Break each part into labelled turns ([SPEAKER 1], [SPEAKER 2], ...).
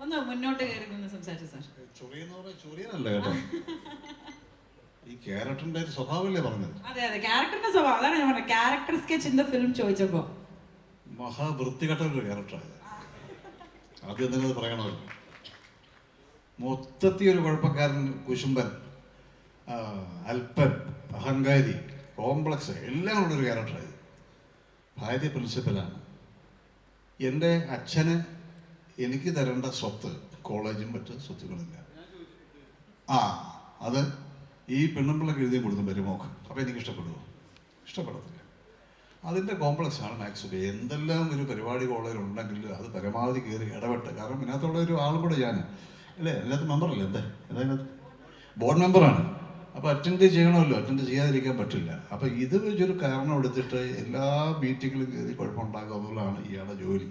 [SPEAKER 1] ഒന്ന് മുന്നോട്ട് കയറി നിന്ന് സംസാരിച്ചു സാർ.
[SPEAKER 2] ചൊറിയനല്ല കേട്ടോ, ഈ ക്യാരക്ടറിന്റെ ഒരു സ്വഭാവമല്ലേ പറഞ്ഞത്.
[SPEAKER 1] അതെ അതെ, ക്യാരക്ടറിന്റെ സ്വഭാവം. അതാണ് ഞാൻ പറഞ്ഞത്, character sketch in the film ചോദിച്ചപ്പോ
[SPEAKER 2] മഹാവൃത്തികെട്ട ഒരു ക്യാരക്ടറാണ്. ആദ്യം എന്തെങ്കിലും പറയണമല്ലോ. മൊത്തത്തിൽ ഒരു കുഴപ്പക്കാരൻ, കുശുംബൻ, അല്പൻ, അഹങ്കാരി, കോംപ്ലക്സ് എല്ലാം ഉള്ളൊരു ക്യാരക്ടറായത്. ഭാര്യ പ്രിൻസിപ്പലാണ്. എൻ്റെ അച്ഛന് എനിക്ക് തരേണ്ട സ്വത്ത്, കോളേജും മറ്റ് സ്വത്തുക്കളില്ല. അത് ഈ പെണ്ണുമ്പിള്ളക്ക് എഴുതി കൊടുക്കും വരുമോക്ക്. അപ്പോൾ എനിക്ക് ഇഷ്ടപ്പെടുമോ? ഇഷ്ടപ്പെടത്തില്ല. അതിൻ്റെ കോംപ്ലക്സാണ് മാക്സിമം. എന്തെല്ലാം ഒരു പരിപാടി കോളേജിലുണ്ടെങ്കിൽ അത് പരമാവധി കയറി ഇടപെട്ട്, കാരണം ഇതിനകത്തുള്ള ഒരു ആളും കൂടെ ഞാൻ അല്ലേ, അതിനകത്ത് മെമ്പറല്ലേ, അതിനകത്ത് ബോർഡ് മെമ്പറാണ്. അപ്പോൾ അറ്റൻഡ് ചെയ്യണമല്ലോ, അറ്റൻഡ് ചെയ്യാതിരിക്കാൻ പറ്റില്ല. അപ്പോൾ ഇത് വെച്ചൊരു കാരണം എടുത്തിട്ട് എല്ലാ മീറ്റിങ്ങിലും കയറി കുഴപ്പമുണ്ടാക്കുക എന്നുള്ളതാണ് ഇയാളുടെ ജോലി.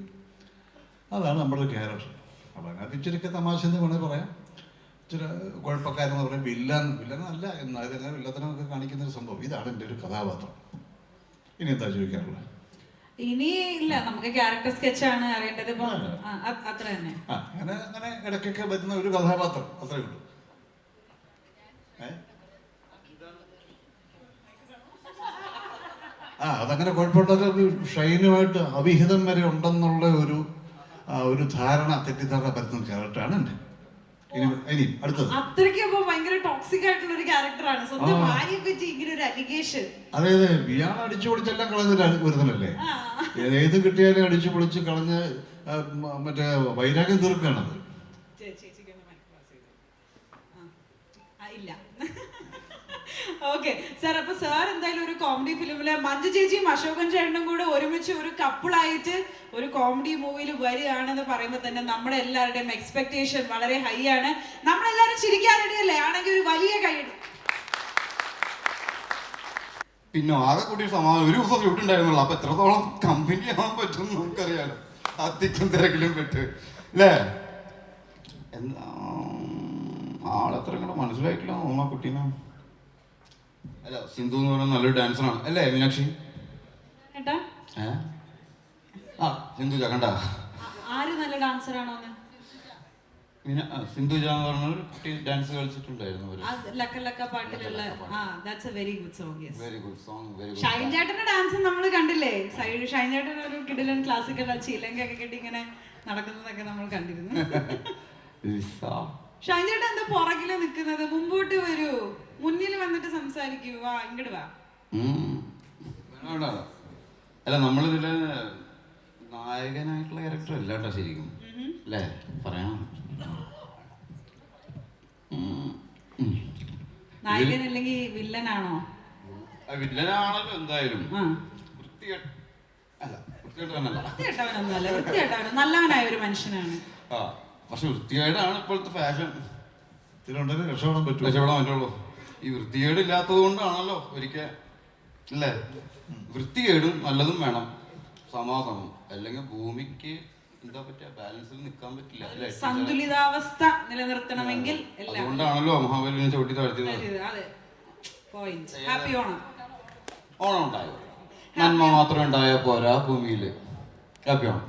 [SPEAKER 2] അതാണ് നമ്മുടെ ക്യാരക്ടർ. അപ്പോൾ അതിനകത്ത് ഇച്ചിരിയൊക്കെ തമാശ എന്ന് വേണമെങ്കിൽ പറയാം. ഇച്ചിരി കുഴപ്പക്കാരെന്ന് പറയും, വില്ലനല്ല എന്നാൽ ഇതെങ്ങനെ വില്ലത്തനമൊക്കെ കാണിക്കുന്നൊരു സംഭവം. ഇതാണ് എൻ്റെ ഒരു കഥാപാത്രം. ഇനി എന്താ ചോദിക്കാറുള്ളത്?
[SPEAKER 1] ഇനി ഇല്ല, നമുക്ക് ക്യാരക്ടർ സ്കെച്ചാണ് അറിയേണ്ടത്. അത്ര തന്നെ.
[SPEAKER 2] അങ്ങനെ ഇടയ്ക്കൊക്കെ വരുന്ന ഒരു കഥാപാത്രം, അത്രേ ഉള്ളൂ. അതങ്ങനെ കുഴപ്പമില്ലാത്ത ഷൈനുമായിട്ട് അവിഹിതം വരെ ഉണ്ടെന്നുള്ള ഒരു ധാരണ, തെറ്റിദ്ധാരണ പരത്തുന്ന ക്യാരക്ടറാണ് എൻ്റെ. ഇനി അടുത്തത്
[SPEAKER 1] അത്രയ്ക്ക് ഭയങ്കര ടോക്സിക് ആയിട്ടുള്ള ഒരു ക്യാരക്ടറാണ്. സ്വന്തം ഭാര്യയെ പറ്റി ഇങ്ങനെ ഒരു അലിഗേഷൻ.
[SPEAKER 2] അതെ, ഇയാൾ അടിച്ചു പൊളിച്ചെല്ലാം കളഞ്ഞൊരു ഒരുത്തനല്ലേ. ഏത് കിട്ടിയാലും അടിച്ചു പൊളിച്ച് കളഞ്ഞ് മറ്റേ വൈരാഗ്യം തീർക്കുകയാണത്.
[SPEAKER 1] ഇല്ല. ഓക്കെ സാർ, അപ്പൊ സാർ എന്തായാലും ഒരു കോമഡി ഫിലിമില് മഞ്ജു ചേച്ചിയും അശോകൻ ചേട്ടനും കൂടെ ഒരുമിച്ച് ഒരു കപ്പിളായിട്ട് ഒരു കോമഡി മൂവിയിൽ വരികയാണെന്ന് പറയുമ്പോൾ തന്നെ നമ്മുടെ എല്ലാവരുടെയും എക്സ്പെക്ടേഷൻ വളരെ ഹൈ ആണ്. നമ്മളെല്ലാവരും ചിരിക്കാൻ റെഡിയല്ലേ? ആണെങ്കിൽ ഒരു വലിയ കൈയ്യടി.
[SPEAKER 3] പിന്നെ ആകെ കൂടി സമാധാനം, ഒരു ദിവസം ഷൂട്ട് ഉണ്ടായിരുന്നുള്ളൂ. അപ്പൊ എത്രത്തോളം കമ്പനി ആവാൻ പറ്റും നമുക്കറിയാലോ. അത്തിക്കും തിരക്കിലും പറ്റ് അല്ലേ? എന്താ ആളെത്ര കൂടെ മനസ്സിലായിട്ടില്ല തോന്നാ കുട്ടീനെ. അല്ല, സിന്ധു എന്ന് പറയുന്നത് നല്ലൊരു ഡാൻസറാണ് അല്ലേ മീനാക്ഷി? സിന്ധുജ കണ്ട സിന്ധുജ എന്ന് പറഞ്ഞ ഒരു കുട്ടി ഡാൻസ് കളിച്ചിട്ടുണ്ടായിരുന്നു. Very good song.
[SPEAKER 1] ഷൈൻ ചേട്ടന്റെ ഡാൻസ് നമ്മൾ കണ്ടില്ലേ? ഷൈൻ ചേട്ടൻ ഒരു കിടിലൻ ക്ലാസിക്കൽ ചീലങ്കൊക്കെ കെട്ടി ഇങ്ങനെ നടക്കുന്നതൊക്കെ നമ്മൾ കണ്ടിരുന്നു. ഷൈൻ ചേട്ടൻ എന്താ പുറകില് നിൽക്കുന്നത്? മുമ്പോട്ട് വരൂ, മുന്നിൽ വന്നിട്ട് സംസാരിക്കൂ. വാ, ഇങ്ങോട്ട് വാ.
[SPEAKER 3] അല്ല, നമ്മളിതില് നായകനായിട്ടുള്ള ക്യാരക്ടർ അല്ല കേട്ടോ ശരിക്കും, അല്ലേ? പറയണം,
[SPEAKER 1] നായകൻ അല്ലെങ്കിൽ വില്ലനാണോ?
[SPEAKER 3] വില്ലനാണല്ലോ എന്തായാലും.
[SPEAKER 1] വൃത്തികെട്ടവനൊന്നുമല്ല, നല്ലവനായ ഒരു മനുഷ്യനാണ്.
[SPEAKER 3] പക്ഷെ വൃത്തികേടാണ് ഇപ്പോഴത്തെ ഫാഷൻ.
[SPEAKER 2] രക്ഷപ്പെടാൻ
[SPEAKER 3] പറ്റുള്ളൂ. ഈ വൃത്തികേട് ഇല്ലാത്തത് കൊണ്ടാണല്ലോ ഒരിക്കൽ, അല്ലേ? വൃത്തികേടും നല്ലതും വേണം, സമാധാനം. അല്ലെങ്കിൽ ഭൂമിക്ക് എന്താ പറ്റുക, ബാലൻസിൽ നിൽക്കാൻ പറ്റില്ല,
[SPEAKER 1] സന്തുലിതാവസ്ഥ നിലനിർത്തണമെങ്കിൽ.
[SPEAKER 3] അതുകൊണ്ടാണല്ലോ മഹാബലിനെ ചവിട്ടി താഴ്ത്തിയത്. ഓണം ഉണ്ടായോ? നന്മ മാത്രം ഉണ്ടായാൽ പോരാ ഭൂമിയില്. ഹാപ്പി ഓണം.